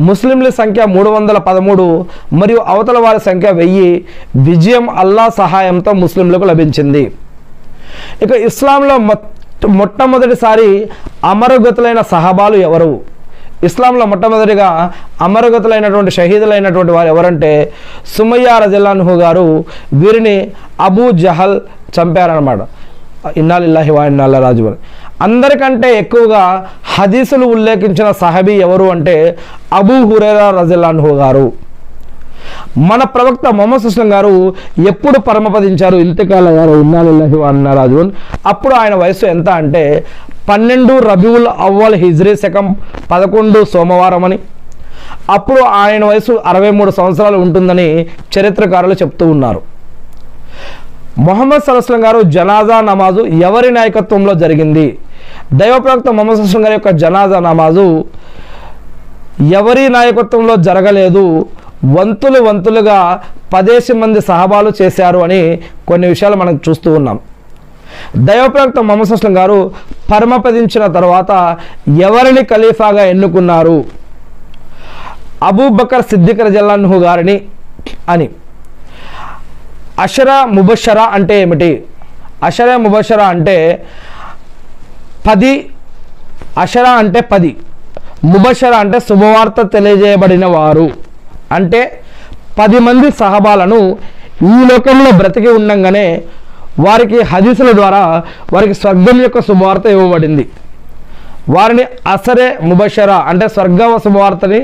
ముస్లింల సంఖ్య 313 మరియు అవతల వారి సంఖ్య 1000. విజయం అల్లా సహాయంతో ముస్లింలకు లభించింది. ఇక ఇస్లాంలో మొట్టమొదటిసారి అమరగతులైన సహాబాలు ఎవరు? ఇస్లాంలో మొట్టమొదటిగా అమరగతులైనటువంటి షహీదులైనటువంటి వారు ఎవరంటే సుమయ్య రజల్లాహు అన్హు గారు. వీరిని అబూ జహల్ చంపారనమాట. ఇన్నా లిల్లాహి వ ఇన్నా ఇలైహి రాజిఊన్. అందరికంటే ఎక్కువగా హదీసులు ఉల్లేఖించిన సహబీ ఎవరు అంటే అబూ హురైరా రజల్లాహు అన్హు గారు. మన ప్రవక్త ముహమ్మద్ సుస్లం గారు ఎప్పుడు పరమపదించారు? ఇంతకాల గారు ఇన్నా లిల్లాహి వ ఇన్నా ఇలైహి రాజిఊన్. అప్పుడు ఆయన వయసు ఎంత అంటే 12 రబీఉల్ అవ్వల్ హిజ్రీ శకం 11 సోమవారం అని. అప్పుడు ఆయన వయసు 63 సంవత్సరాలు ఉంటుందని చరిత్రకారులు చెప్తూ ఉన్నారు. ముహమ్మద్ సల్లల్లాహు గారు జనాజా నమాజు ఎవరి నాయకత్వంలో జరిగింది? దైవ ప్రవక్త ముహమ్మద్ సల్లల్లాహు గారి యొక్క జనాజా నమాజు ఎవరి నాయకత్వంలో జరగలేదు. వంతులుగా 10 మంది సహాబాలు చేశారు అని కొన్ని విషయాలు మనం చూస్తూ ఉన్నాం. దైవ ప్రవక్త ముహమ్మద్ సల్లల్లాహు గారు పరమపదించిన తర్వాత ఎవరిని ఖలీఫాగా ఎన్నుకున్నారు? అబూబకర్ సిద్దిక్ రజల్లాహు అన్హు గారిని అని. అషరా ముబషరా అంటే ఏమిటి? అషరా ముబషరా అంటే 10. అషరా అంటే 10. ముబషరా అంటే శుభవార్త తెలియజేయబడిన వారు. అంటే 10 మంది సహాబాలను ఈ లోకంలో బ్రతికి ఉండంగానే వారికి హదీసుల ద్వారా వారికి స్వర్గం యొక్క శుభవార్త ఇవ్వబడింది. వారిని అసరే ముబషరా అంటే స్వర్గ శుభవార్తని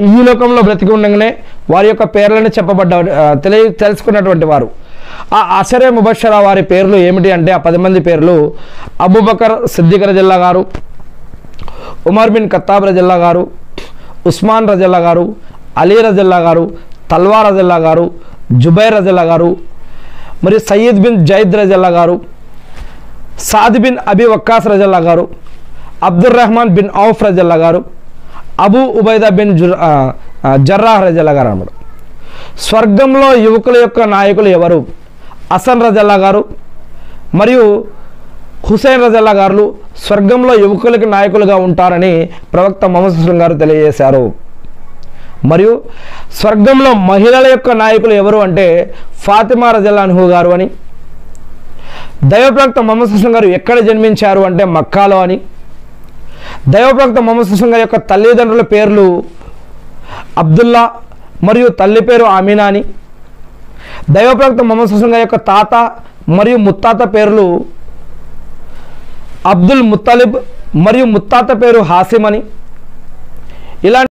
ఈ లోకంలో బ్రతికి ఉండగానే వారి యొక్క పేర్లని తెలుసుకున్నటువంటి వారు. ఆ అసరే ముబషరా వారి పేర్లు ఏమిటి అంటే ఆ 10 మంది పేర్లు అబూబకర్ సిద్దిక్ రజల్లాహు గారు, ఉమర్ బిన్ ఖత్తాబ్ రజల్లాహు గారు, ఉస్మాన్ రజల్లాహు గారు, అలీ రజల్లాహు గారు, తల్వా రజల్లాహు గారు, జుబైర్ రజల్లాహు గారు, మరియు సయ్యద్ బిన్ జైద్ రజల్లాహు గారు, సాద్ బిన్ అబీ వక్కాస్ రజల్లాహు గారు, అబ్దుర్ రెహమాన్ బిన్ ఔఫ్ రజల్లాహు గారు, అబూ ఉబైదా బిన్ జర్రాహ్ రజల్లాహు గారు అన్నమాట. స్వర్గంలో యువకుల యొక్క నాయకులు ఎవరు? హసన్ రజల్లాహు గారు మరియు హుసైన్ రజల్లాహు గారు స్వర్గంలో యువకులకి నాయకులుగా ఉంటారని ప్రవక్త ముహమ్మద్ సుస్లం గారు తెలియజేశారు. మరియు స్వర్గంలో మహిళల యొక్క నాయకులు ఎవరు అంటే ఫాతిమా రజల్లాహు అన్హు గారు అని. దైవ ప్రవక్త ముహమ్మద్ సుస్లం గారు ఎక్కడ జన్మించారు అంటే మక్కాలో అని. దైవ ప్రవక్త ముహమ్మద్ సుస్లం గారి యొక్క తల్లిదండ్రుల పేర్లు అబ్దుల్లా మరియు తల్లి పేరు ఆమీనా అని. దైవ ప్రవక్త ముహమ్మద్ సుస్లం గారి యొక్క తాత మరియు ముత్తాత పేర్లు అబ్దుల్ ముత్తలిబ్ మరియు ముత్తాత పేరు హాసిమ్ అని. ఇలాంటి